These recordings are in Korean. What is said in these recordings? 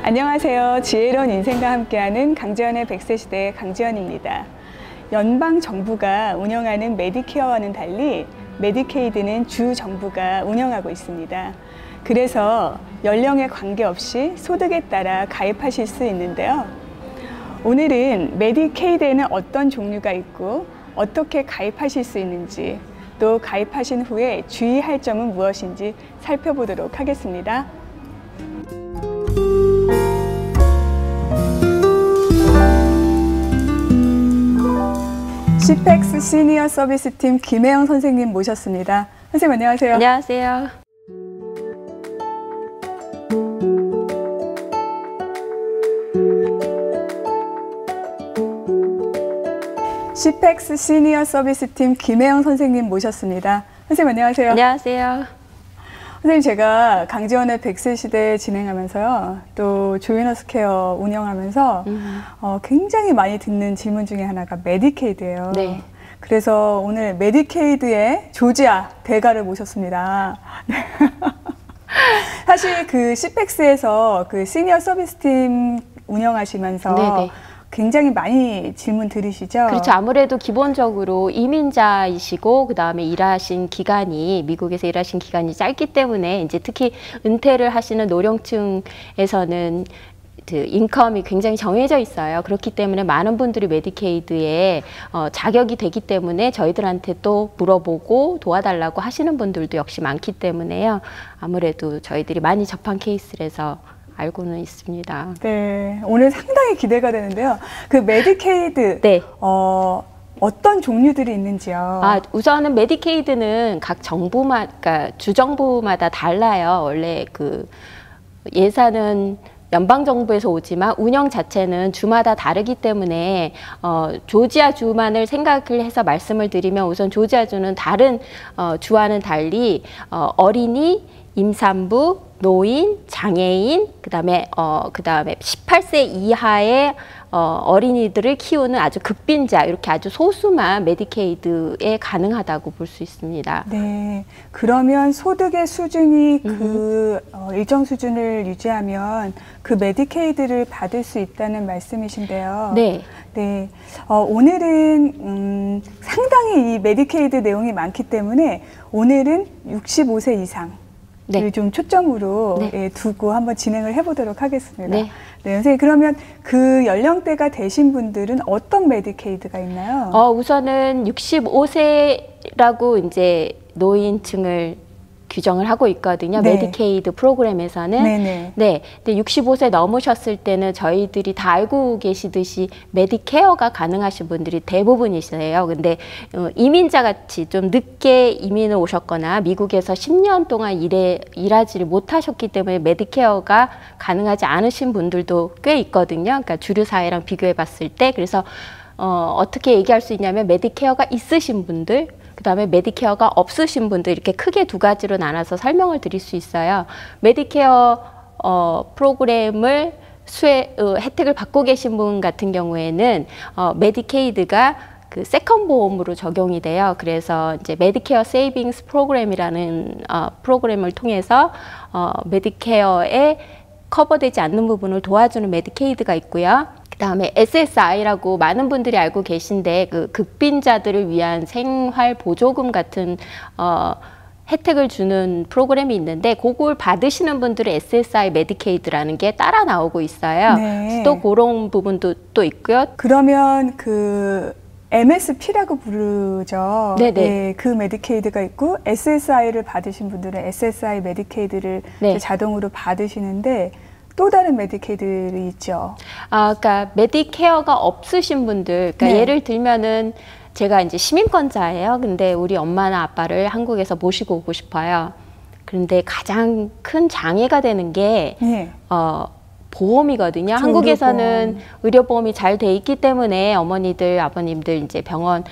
안녕하세요. 지혜로운 인생과 함께하는 강지연의 100세 시대 강지연입니다. 연방정부가 운영하는 메디케어와는 달리 메디케이드는 주 정부가 운영하고 있습니다. 그래서 연령에 관계없이 소득에 따라 가입하실 수 있는데요. 오늘은 메디케이드에는 어떤 종류가 있고 어떻게 가입하실 수 있는지, 또 가입하신 후에 주의할 점은 무엇인지 살펴보도록 하겠습니다. CPEX 시니어 서비스팀 김혜영 선생님 모셨습니다. 선생님 안녕하세요. 안녕하세요. CPEX 시니어 서비스팀 김혜영 선생님 모셨습니다. 선생님 안녕하세요. 안녕하세요. 선생님, 제가 강지연의 100세 시대 진행하면서요, 또 조이너스케어 운영하면서 굉장히 많이 듣는 질문 중에 하나가 메디케이드예요. 네. 그래서 오늘 메디케이드의 조지아 대가를 모셨습니다. 사실 그 CPEX에서 그 시니어 서비스팀 운영하시면서 네네. 굉장히 많이 질문 들으시죠? 그렇죠. 아무래도 기본적으로 이민자이시고 그다음에 일하신 기간이 미국에서 일하신 기간이 짧기 때문에 이제 특히 은퇴를 하시는 노령층에서는 그 인컴이 굉장히 정해져 있어요. 그렇기 때문에 많은 분들이 메디케이드에 자격이 되기 때문에 저희들한테 또 물어보고 도와달라고 하시는 분들도 역시 많기 때문에요. 아무래도 저희들이 많이 접한 케이스라서 알고는 있습니다. 네, 오늘 상당히 기대가 되는데요. 그 메디케이드, 네. 어떤 종류들이 있는지요? 우선은 메디케이드는 각 정부마다, 그러니까 주정부마다 달라요. 원래 그 예산은 연방정부에서 오지만 운영 자체는 주마다 다르기 때문에 조지아 주만을 생각을 해서 말씀을 드리면, 우선 조지아 주는 다른 주와는 달리 어린이, 임산부, 노인, 장애인, 그다음에 18세 이하의 어린이들을 키우는 아주 극빈자, 이렇게 아주 소수만 메디케이드에 가능하다고 볼 수 있습니다. 네, 그러면 소득의 수준이 일정 수준을 유지하면 그 메디케이드를 받을 수 있다는 말씀이신데요. 네. 네, 오늘은 상당히 이 메디케이드 내용이 많기 때문에 오늘은 65세 이상 네. 좀 초점으로 네. 두고 한번 진행을 해보도록 하겠습니다. 네. 네, 선생님, 그러면 그 연령대가 되신 분들은 어떤 메디케이드가 있나요? 우선은 65세라고 이제 노인층을 규정을 하고 있거든요. 네. 메디케이드 프로그램에서는. 네네. 네. 근데 65세 넘으셨을 때는 저희들이 다 알고 계시듯이 메디케어가 가능하신 분들이 대부분이세요. 근데 이민자 같이 좀 늦게 이민을 오셨거나 미국에서 10년 동안 일하지를 못하셨기 때문에 메디케어가 가능하지 않으신 분들도 꽤 있거든요. 그러니까 주류 사회랑 비교해 봤을 때. 그래서 어떻게 얘기할 수 있냐면, 메디케어가 있으신 분들, 그다음에 메디케어가 없으신 분들, 이렇게 크게 두 가지로 나눠서 설명을 드릴 수 있어요. 메디케어 프로그램을 혜택을 받고 계신 분 같은 경우에는 메디케이드가 그 세컨 보험으로 적용이 돼요. 그래서 이제 메디케어 세이빙스 프로그램이라는 프로그램을 통해서 메디케어에 커버되지 않는 부분을 도와주는 메디케이드가 있고요. 그다음에 SSI라고 많은 분들이 알고 계신데, 그 극빈자들을 위한 생활 보조금 같은 혜택을 주는 프로그램이 있는데, 그걸 받으시는 분들은 SSI 메디케이드라는 게 따라 나오고 있어요. 네. 또 그런 부분도 또 있고요. 그러면 그 MSP라고 부르죠. 네네. 네, 그 메디케이드가 있고, SSI를 받으신 분들은 SSI 메디케이드를 네. 자동으로 받으시는데, 또 다른 메디케이드가 있죠. 그러니까 메디케어가 없으신 분들, 그러니까 네. 예를 들면은 제가 이제 시민권자예요. 근데 우리 엄마나 아빠를 한국에서 모시고 오고 싶어요. 그런데 가장 큰 장애가 되는 게 네. 보험이거든요. 한국에서는 의료보험이 잘 돼 있기 때문에 어머니들, 아버님들 이제 병원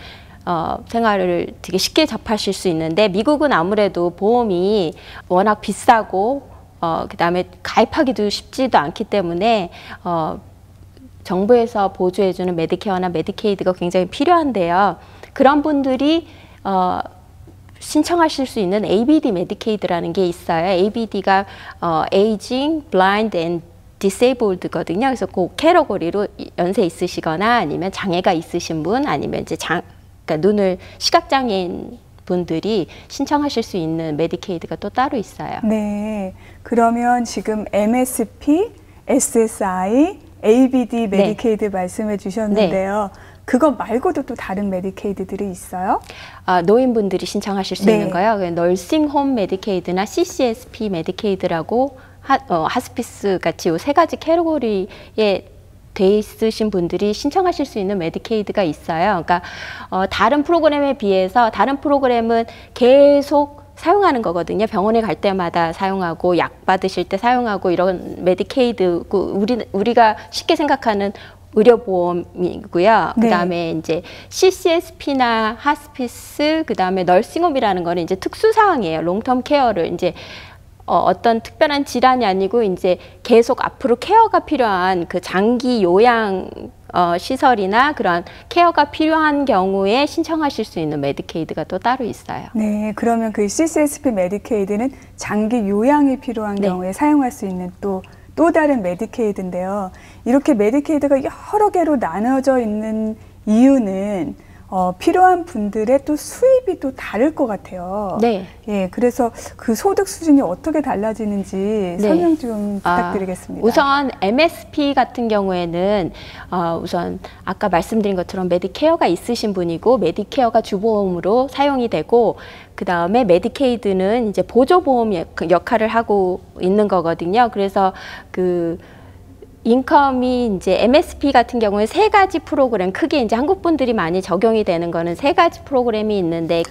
생활을 되게 쉽게 접하실 수 있는데, 미국은 아무래도 보험이 워낙 비싸고 그다음에 가입하기도 쉽지도 않기 때문에 정부에서 보조해주는 메디케어나 메디케이드가 굉장히 필요한데요. 그런 분들이 신청하실 수 있는 ABD 메디케이드라는 게 있어요. ABD가 Aging, Blind and disabled거든요. 그래서 그 캐러고리로 연세 있으시거나 아니면 장애가 있으신 분 아니면 이제 그러니까 눈을 시각장애인 분들이 신청하실 수 있는 메디케이드가 또 따로 있어요. 네, 그러면 지금 MSP, SSI, ABD 메디케이드 말씀해 주셨는데요. 그거 말고도 또 다른 메디케이드들이 있어요? 노인분들이 신청하실 수 있는 거요. 널싱홈 메디케이드나 CCSP 메디케이드라고 하스피스 같이 요 세 가지 캐러고리에 돼 있으신 분들이 신청하실 수 있는 메디케이드가 있어요. 그러니까 다른 프로그램에 비해서 다른 프로그램은 계속 사용하는 거거든요. 병원에 갈 때마다 사용하고 약 받으실 때 사용하고 이런 메디케이드 우리가 쉽게 생각하는 의료보험이고요. 네. 그다음에 이제 CCSP나 하스피스, 그다음에 널싱홈이라는 거는 이제 특수 사항이에요. 롱텀 케어를 이제 어떤 특별한 질환이 아니고 이제 계속 앞으로 케어가 필요한 그 장기 요양 시설이나 그런 케어가 필요한 경우에 신청하실 수 있는 메디케이드가 또 따로 있어요. 네, 그러면 그 CCSP 메디케이드는 장기 요양이 필요한 경우에 사용할 수 있는 또 다른 메디케이드인데요. 이렇게 메디케이드가 여러 개로 나눠져 있는 이유는 필요한 분들의 또 수입이 또 다를 것 같아요. 네. 예, 그래서 그 소득 수준이 어떻게 달라지는지 설명 좀 부탁드리겠습니다. 우선 MSP 같은 경우에는 우선 아까 말씀드린 것처럼 메디케어가 있으신 분이고 메디케어가 주보험으로 사용이 되고 그 다음에 메디케이드는 이제 보조보험 역할을 하고 있는 거거든요. 그래서 그 인컴이 이제 MSP 같은 경우에 세 가지 프로그램, 크게 이제 한국 분들이 많이 적용이 되는 거는 세 가지 프로그램이 있는데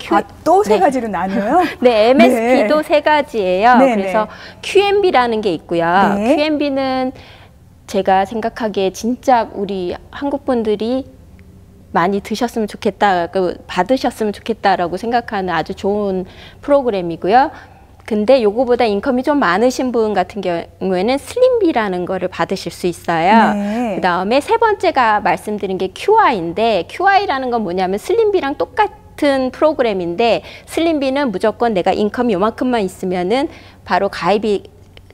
또 세 가지로 나뉘어요? 네, MSP도 세 가지예요. 네, 그래서 QMB라는 게 있고요. QMB는 제가 생각하기에 진짜 우리 한국 분들이 많이 드셨으면 좋겠다, 받으셨으면 좋겠다라고 생각하는 아주 좋은 프로그램이고요. 근데 요거보다 인컴이 좀 많으신 분 같은 경우에는 슬림비라는 거를 받으실 수 있어요. 네. 그 다음에 세 번째가 말씀드린 게 QI인데 QI라는 건 뭐냐면 슬림비랑 똑같은 프로그램인데 슬림비는 무조건 내가 인컴이 요만큼만 있으면은 바로 가입이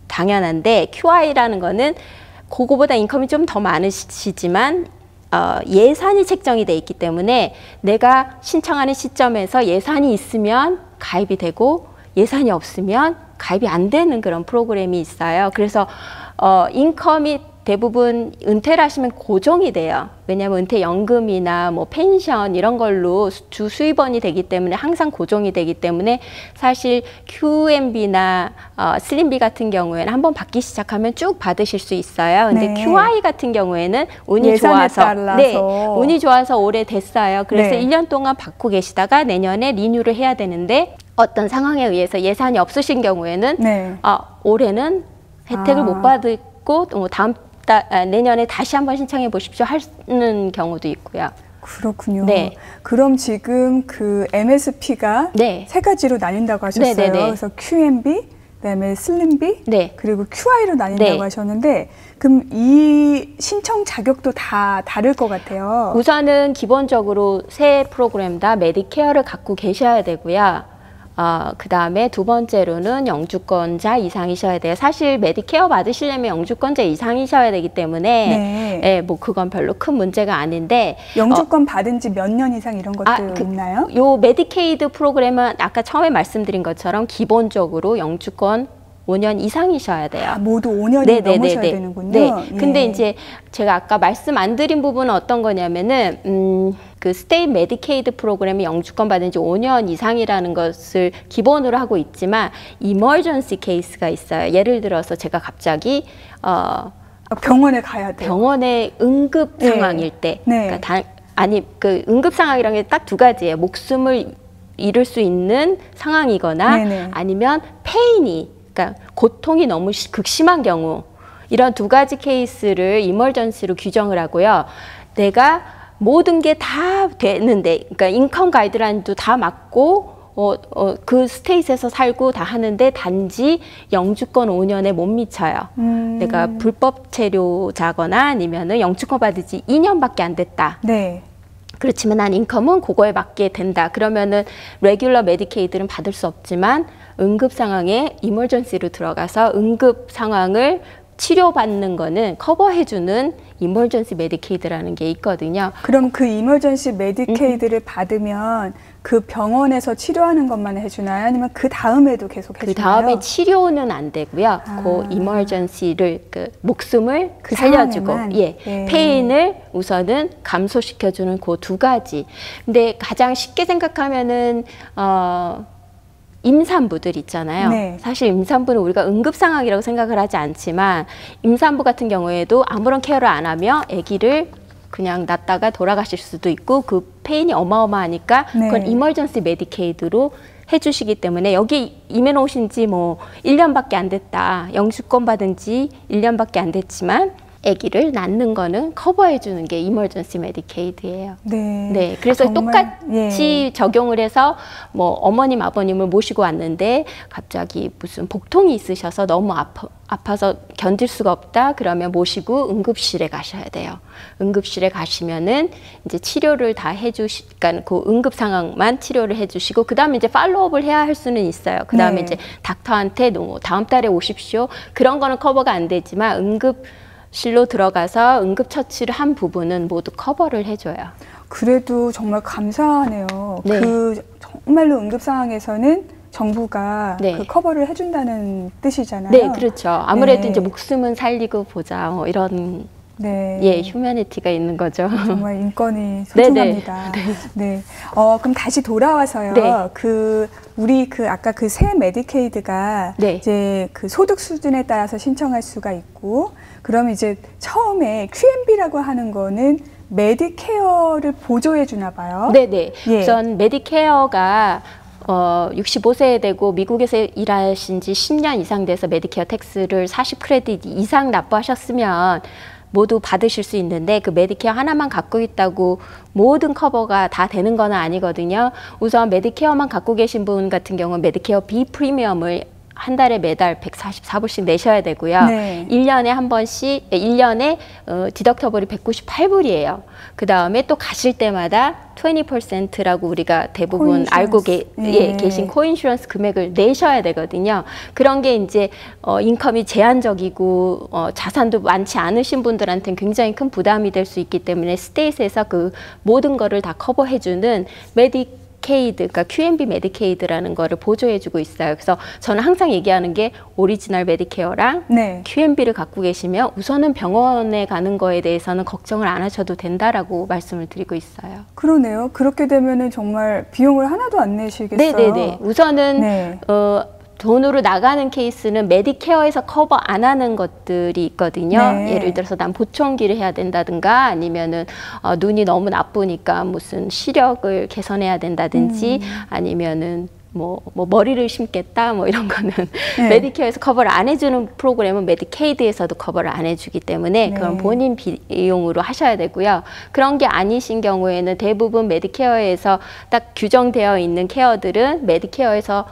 당연한데 QI라는 거는 그거보다 인컴이 좀 더 많으시지만 예산이 책정이 돼 있기 때문에 내가 신청하는 시점에서 예산이 있으면 가입이 되고 예산이 없으면 가입이 안 되는 그런 프로그램이 있어요. 그래서 인컴이 대부분 은퇴를 하시면 고정이 돼요. 왜냐하면 은퇴연금이나 뭐 펜션 이런 걸로 주 수입원이 되기 때문에 항상 고정이 되기 때문에 사실 QMB나 슬림비 같은 경우에는 한번 받기 시작하면 쭉 받으실 수 있어요. 근데 QI 같은 경우에는 운이 좋아서 운이 좋아서 오래됐어요. 그래서 1년 동안 받고 계시다가 내년에 리뉴를 해야 되는데 어떤 상황에 의해서 예산이 없으신 경우에는 올해는 혜택을 못 받고 내년에 다시 한번 신청해 보십시오 하는 경우도 있고요. 그렇군요. 그럼 지금 그 MSP가 세 가지로 나뉜다고 하셨어요. 그래서 QMB, 그다음에 슬림비, 그리고 QI로 나뉜다고 하셨는데 그럼 이 신청 자격도 다 다를 것 같아요. 우선은 기본적으로 세 프로그램 다 메디케어를 갖고 계셔야 되고요. 그 다음에 두 번째로는 영주권자 이상이셔야 돼요. 사실 메디케어 받으시려면 영주권자 이상이셔야 되기 때문에 뭐 그건 별로 큰 문제가 아닌데 영주권 받은 지 몇 년 이상 이런 것도 있나요? 요 메디케이드 프로그램은 아까 처음에 말씀드린 것처럼 기본적으로 영주권 5년 이상이셔야 돼요. 모두 5년이 넘으셔야 되는군요. 근데 이제 제가 아까 말씀 안 드린 부분은 어떤 거냐면은 그 스테이트 메디케이드 프로그램이 영주권 받은 지 5년 이상이라는 것을 기본으로 하고 있지만 이머전시 케이스가 있어요. 예를 들어서 제가 갑자기 병원에 가야 돼요. 병원에 응급 상황일 때 그러니까 그 응급 상황이라는 게 딱 두 가지예요. 목숨을 잃을 수 있는 상황이거나 아니면 페인이 그러니까 고통이 너무 극심한 경우 이런 두 가지 케이스를 이머전시로 규정을 하고요. 내가 모든 게 다 되는데 그러니까 인컴 가이드라인도 다 맞고 그 스테이트에서 살고 다 하는데 단지 영주권 5년에 못 미쳐요. 내가 불법 체류자거나 아니면은 영주권 받은 지 2년밖에 안 됐다. 그렇지만 난 인컴은 그거에 맞게 된다. 그러면은 레귤러 메디케이드는 받을 수 없지만 응급 상황에 이머전시로 들어가서 응급 상황을 치료받는 거는 커버해주는 이머전시 메디케이드라는 게 있거든요. 그럼 그 이머전시 메디케이드를 받으면 그 병원에서 치료하는 것만 해주나요? 아니면 그 다음에도 계속 해주나요? 그 다음에 치료는 안 되고요. 그 이머전시를 그 목숨을 그 살려주고, 상황에만? 페인을 우선은 감소시켜주는 그 두 가지. 근데 가장 쉽게 생각하면은 임산부들 있잖아요. 네. 사실 임산부는 우리가 응급 상황이라고 생각을 하지 않지만 임산부 같은 경우에도 아무런 케어를 안 하며 아기를 그냥 낳다가 돌아가실 수도 있고 그 페인이 어마어마하니까 네. 그건 이머전시 메디케이드로 해주시기 때문에 여기 임해 놓으신 지 뭐 1년밖에 안 됐다. 영주권 받은 지 1년밖에 안 됐지만 아기를 낳는 거는 커버해 주는 게 이머전시 메디케이드예요. 네. 네. 그래서 정말, 똑같이 적용을 해서 뭐 어머님 아버님을 모시고 왔는데 갑자기 무슨 복통이 있으셔서 너무 아파서 견딜 수가 없다. 그러면 모시고 응급실에 가셔야 돼요. 응급실에 가시면은 이제 치료를 다 그러니까 그 응급 상황만 치료를 해주시고 그 다음에 이제 팔로우업을 해야 할 수는 있어요. 그 다음에 이제 닥터한테 다음 달에 오십시오. 그런 거는 커버가 안 되지만 응급실로 들어가서 응급처치를 한 부분은 모두 커버를 해줘요. 그래도 정말 감사하네요. 네. 그 정말로 응급 상황에서는 정부가 네. 그 커버를 해준다는 뜻이잖아요. 네, 그렇죠. 아무래도 네. 이제 목숨은 살리고 보자 뭐 이런 네. 휴머니티가 있는 거죠. 정말 인권이 소중합니다. 네. 그럼 다시 돌아와서요. 네. 우리 아까 그 새 메디케이드가 네. 이제 그 소득 수준에 따라서 신청할 수가 있고, 그럼 이제 처음에 QMB라고 하는 거는 메디케어를 보조해 주나 봐요. 네네. 예. 우선 메디케어가 65세 되고 미국에서 일하신 지 10년 이상 돼서 메디케어 텍스를 40 크레딧 이상 납부하셨으면 모두 받으실 수 있는데 그 메디케어 하나만 갖고 있다고 모든 커버가 다 되는 건 아니거든요. 우선 메디케어만 갖고 계신 분 같은 경우는 메디케어 B 프리미엄을 한 달에 매달 144불씩 내셔야 되고요. 네. 1년에 한 번씩, 1년에 디덕터블이 198불이에요. 그 다음에 또 가실 때마다 20%라고 우리가 대부분 알고 계신 코인슈런스 금액을 내셔야 되거든요. 그런 게 이제 인컴이 제한적이고 자산도 많지 않으신 분들한테는 굉장히 큰 부담이 될 수 있기 때문에 스테이트에서 그 모든 거를 다 커버해주는 그러니까 QMB 메디케이드라는 거를 보조해주고 있어요. 그래서 저는 항상 얘기하는 게 오리지널 메디케어랑 네. QMB를 갖고 계시면 우선은 병원에 가는 거에 대해서는 걱정을 안 하셔도 된다라고 말씀을 드리고 있어요. 그러네요. 그렇게 되면은 정말 비용을 하나도 안 내시겠어요? 네네네. 우선은 네. 돈으로 나가는 케이스는 메디케어에서 커버 안 하는 것들이 있거든요. 네. 예를 들어서 난 보청기를 해야 된다든가 아니면은 눈이 너무 나쁘니까 무슨 시력을 개선해야 된다든지 아니면은 뭐 머리를 심겠다 뭐 이런 거는 네. 메디케어에서 커버를 안 해주는 프로그램은 메디케이드에서도 커버를 안 해주기 때문에 그건 본인 비용으로 하셔야 되고요. 그런 게 아니신 경우에는 대부분 메디케어에서 딱 규정되어 있는 케어들은 메디케어에서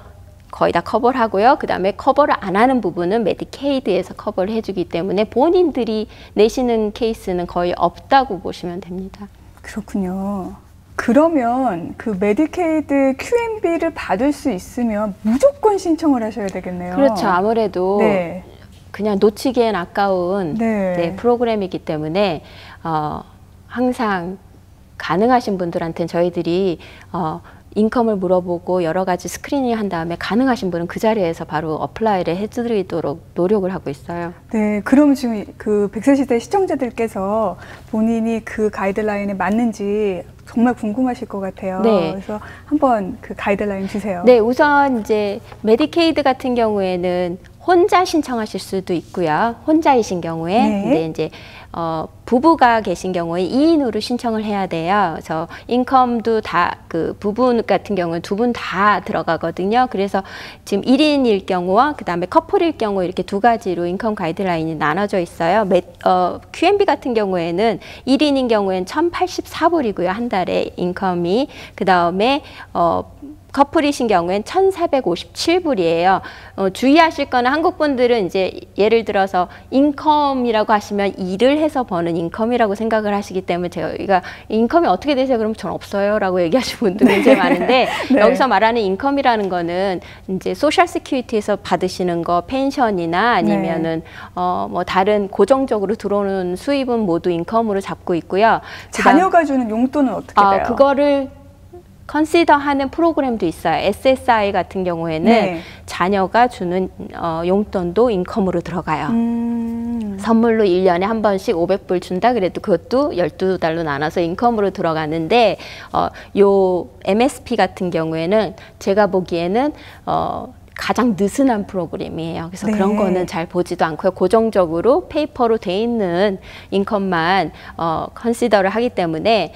거의 다 커버를 하고요. 그 다음에 커버를 안 하는 부분은 메디케이드에서 커버를 해주기 때문에 본인들이 내시는 케이스는 거의 없다고 보시면 됩니다. 그렇군요. 그러면 그 메디케이드 QMB를 받을 수 있으면 무조건 신청을 하셔야 되겠네요. 그렇죠. 아무래도 네. 그냥 놓치기엔 아까운 네. 프로그램이기 때문에 항상 가능하신 분들한테는 저희들이 인컴을 물어보고 여러 가지 스크리닝 한 다음에 가능하신 분은 그 자리에서 바로 어플라이를 해드리도록 노력을 하고 있어요. 네, 그럼 지금 그 100세 시대 시청자들께서 본인이 그 가이드라인에 맞는지 정말 궁금하실 것 같아요. 네. 그래서 한번 그 가이드라인 주세요. 네, 우선 이제 메디케이드 같은 경우에는 혼자 신청하실 수도 있고요. 혼자이신 경우에. 네. 근데 이제 부부가 계신 경우에 2인으로 신청을 해야 돼요. 그래서 인컴도 다 그 부부 같은 경우는 두 분 다 들어가거든요. 그래서 지금 1인일 경우와 그다음에 커플일 경우 이렇게 두 가지로 인컴 가이드라인이 나눠져 있어요. QMB 같은 경우에는 1인인 경우에는 1,084불이고요. 한 달에 인컴이. 그다음에 커플이신 경우엔 1,457불이에요. 주의하실 거는 한국 분들은 이제 예를 들어서 인컴이라고 하시면 일을 해서 버는 인컴이라고 생각을 하시기 때문에 저희가 인컴이 어떻게 되세요? 그러면 전 없어요 라고 얘기하시는 분들 굉장히 많은데 네. 여기서 말하는 인컴이라는 거는 이제 소셜 시큐리티에서 받으시는 거 펜션이나 아니면은 뭐 다른 고정적으로 들어오는 수입은 모두 인컴으로 잡고 있고요. 자녀가 주는 용돈은 어떻게 돼요? 그거를 컨시더 하는 프로그램도 있어요. SSI 같은 경우에는 네. 자녀가 주는 용돈도 인컴으로 들어가요. 선물로 1년에 한 번씩 500불 준다 그래도 그것도 12달로 나눠서 인컴으로 들어가는데 요 MSP 같은 경우에는 제가 보기에는 가장 느슨한 프로그램이에요. 그래서 네. 그런 거는 잘 보지도 않고요. 고정적으로 페이퍼로 돼 있는 인컴만 컨시더를 하기 때문에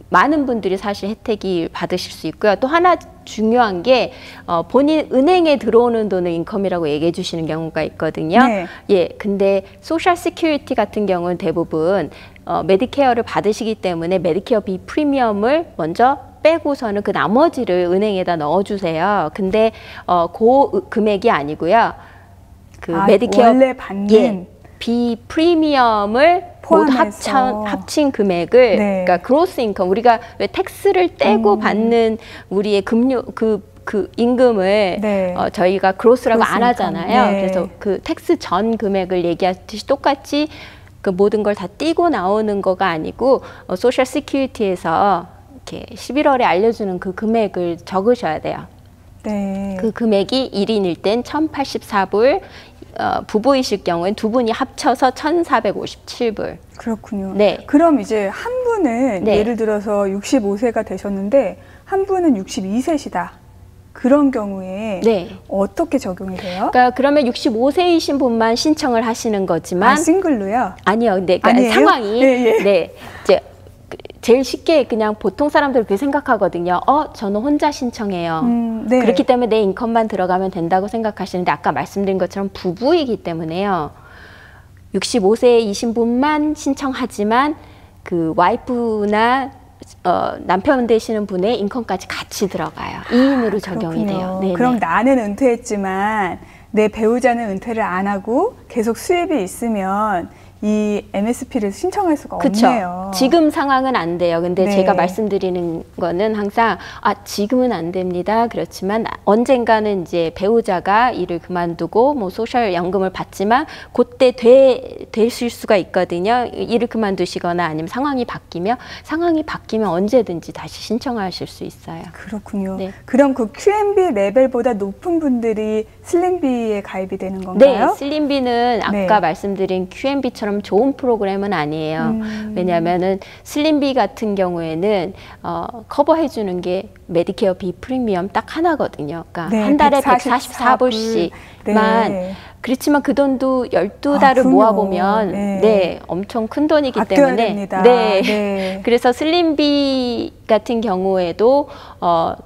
많은 분들이 사실 혜택이 받으실 수 있고요. 또 하나 중요한 게 본인 은행에 들어오는 돈을 인컴이라고 얘기해 주시는 경우가 있거든요. 네. 예, 근데 소셜 시큐리티 같은 경우는 대부분 메디케어를 받으시기 때문에 메디케어 비 프리미엄을 먼저 빼고서는 그 나머지를 은행에다 넣어주세요. 근데 그 금액이 아니고요. 그 메디케어 원래 받는 비 프리미엄을 모두 합친 금액을 네. 그러니까 그로스 인컴 우리가 왜 텍스를 떼고 받는 우리의 금융 그 임금을 네. 저희가 그로스라고 안 그로스 하잖아요. 네. 그래서 그 텍스 전 금액을 얘기하듯이 똑같이 그 모든 걸 다 띄고 나오는 거가 아니고 소셜 시큐리티에서 이렇게 11월에 알려주는 그 금액을 적으셔야 돼요. 네. 그 금액이 1인일 땐 1,084불, 부부이실 경우엔 두 분이 합쳐서 1,457불. 그렇군요. 네. 그럼 이제 한 분은 네. 예를 들어서 65세가 되셨는데 한 분은 62세시다. 그런 경우에 네. 어떻게 적용이 돼요? 그러니까 그러면 65세이신 분만 신청을 하시는 거지만 싱글로요? 아니요. 근데 그러니까 아니에요? 상황이 예. 네. 이제 제일 쉽게 그냥 보통 사람들 그렇게 생각하거든요. 저는 혼자 신청해요. 네. 그렇기 때문에 내 인컴만 들어가면 된다고 생각하시는데 아까 말씀드린 것처럼 부부이기 때문에요. 65세이신 분만 신청하지만 그 와이프나 남편 되시는 분의 인컴까지 같이 들어가요. 2인으로 적용이 돼요. 네네. 그럼 나는 은퇴했지만 내 배우자는 은퇴를 안 하고 계속 수입이 있으면 이 MSP를 신청할 수가 그쵸. 없네요. 지금 상황은 안 돼요. 근데 네. 제가 말씀드리는 거는 항상 지금은 안 됩니다. 그렇지만 언젠가는 이제 배우자가 일을 그만두고 뭐 소셜 연금을 받지만 그때 되실 수가 있거든요. 일을 그만두시거나 아니면 상황이 바뀌면 언제든지 다시 신청하실 수 있어요. 그렇군요. 네. 그럼 그 QMB 레벨보다 높은 분들이 슬림비에 가입이 되는 건가요? 네, 슬림비는 아까 네. 말씀드린 QMB처럼 좋은 프로그램은 아니에요. 왜냐하면은 슬림비 같은 경우에는 커버해 주는 게 메디케어 비 프리미엄 딱 하나거든요. 그러니까 네, 한 달에 144불. 144불씩만 네. 그렇지만 그 돈도 12달을 모아보면 네. 엄청 큰 돈이기 아껴야 때문에 됩니다. 네. 네. 그래서 슬림비 같은 경우에도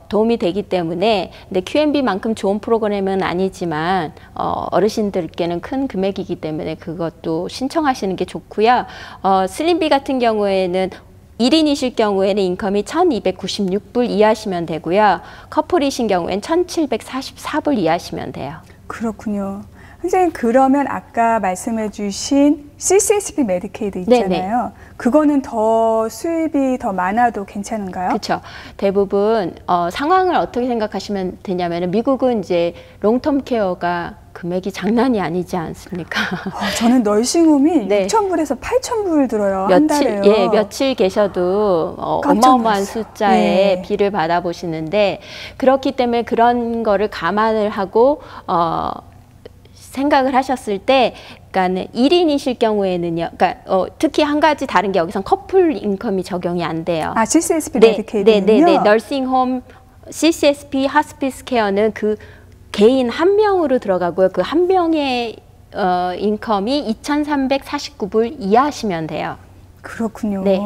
도움이 되기 때문에 근데 QMB만큼 좋은 프로그램은 아니지만 어르신들께는 큰 금액이기 때문에 그것도 신청하시는 게 좋고요. 슬림비 같은 경우에는 1인이실 경우에는 인컴이 1,296불 이하시면 되고요. 커플이신 경우에는 1,744불 이하시면 돼요. 그렇군요. 선생님, 그러면 아까 말씀해 주신 CCSP 메디케이드 있잖아요. 네네. 그거는 더 수입이 더 많아도 괜찮은가요? 그렇죠. 대부분 상황을 어떻게 생각하시면 되냐면 미국은 이제 롱텀 케어가 금액이 장난이 아니지 않습니까? 저는 널싱홈이 네. 6,000불에서 8,000불 들어요. 한 달에요. 며칠 계셔도 깜짝 어마어마한 놀랐어요. 숫자의 네. 비를 받아보시는데 그렇기 때문에 그런 거를 감안을 하고 생각을 하셨을 때, 그러니까 1인이실 경우에는요, 그러니까 특히 한 가지 다른 게 여기선 커플 인컴이 적용이 안 돼요. CCSP 메디케이드는요? 네. 널싱홈, CCSP, 하스피스 케어는 그 개인 한 명으로 들어가고요. 그 한 명의 인컴이 2,349불 이하시면 돼요. 그렇군요. 네.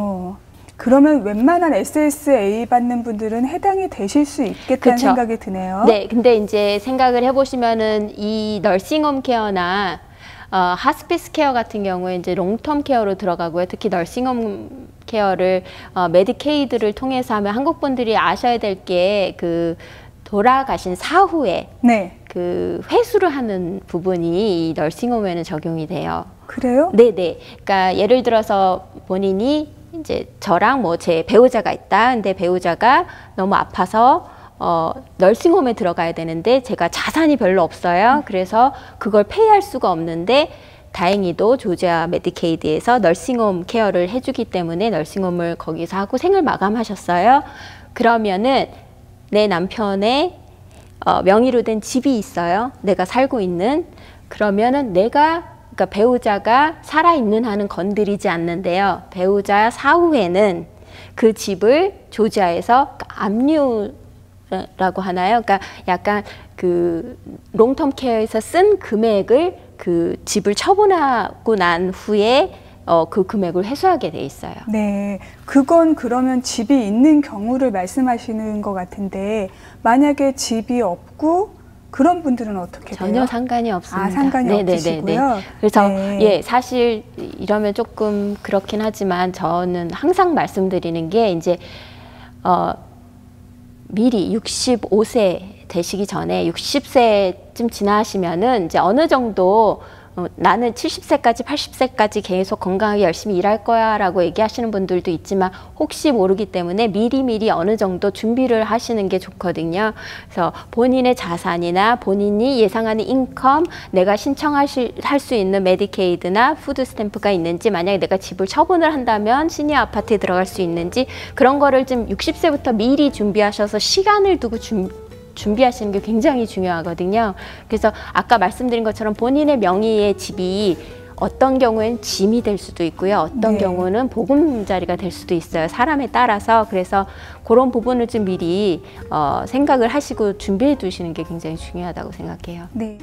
그러면 웬만한 SSA 받는 분들은 해당이 되실 수 있겠다는 그쵸. 생각이 드네요. 네, 근데 이제 생각을 해보시면은 이 널싱홈 케어나 하스피스 케어 같은 경우에 이제 롱텀 케어로 들어가고요. 특히 널싱홈 케어를 메디케이드를 통해서 하면 한국 분들이 아셔야 될 게 그 돌아가신 사후에 네. 그 회수를 하는 부분이 이 널싱홈에는 적용이 돼요. 그래요? 네네. 그러니까 예를 들어서 본인이 이제 저랑 뭐 제 배우자가 있다. 근데 배우자가 너무 아파서 널싱홈에 들어가야 되는데 제가 자산이 별로 없어요. 그래서 그걸 페이할 수가 없는데 다행히도 조지아 메디케이드에서 널싱홈 케어를 해주기 때문에 널싱홈을 거기서 하고 생을 마감하셨어요. 그러면은 내 남편의 명의로 된 집이 있어요. 내가 살고 있는. 그러면은 그러니까 배우자가 살아있는 한은 건드리지 않는데요. 배우자 사후에는 그 집을 조지아에서 압류라고 하나요? 그러니까 약간 그 롱텀 케어에서 쓴 금액을 그 집을 처분하고 난 후에 그 금액을 회수하게 돼 있어요. 네, 그건 그러면 집이 있는 경우를 말씀하시는 것 같은데 만약에 집이 없고 그런 분들은 어떻게 돼요? 전혀 상관이 없습니다. 상관이 없으시고요. 그래서 네. 예, 사실 이러면 조금 그렇긴 하지만 저는 항상 말씀드리는 게 이제 미리 65세 되시기 전에 60세쯤 지나시면은 이제 어느 정도 나는 70세까지 80세까지 계속 건강하게 열심히 일할 거야 라고 얘기하시는 분들도 있지만 혹시 모르기 때문에 미리미리 어느 정도 준비를 하시는 게 좋거든요. 그래서 본인의 자산이나 본인이 예상하는 인컴, 내가 신청할 수 있는 메디케이드나 푸드 스탬프가 있는지, 만약에 내가 집을 처분을 한다면 시니어 아파트에 들어갈 수 있는지, 그런 거를 좀 60세부터 미리 준비하셔서 시간을 두고 준비하시는 게 굉장히 중요하거든요. 그래서 아까 말씀드린 것처럼 본인의 명의의 집이 어떤 경우엔 짐이 될 수도 있고요. 어떤 네. 경우는 보금자리가 될 수도 있어요. 사람에 따라서. 그래서 그런 부분을 좀 미리 생각을 하시고 준비해 두시는 게 굉장히 중요하다고 생각해요. 네.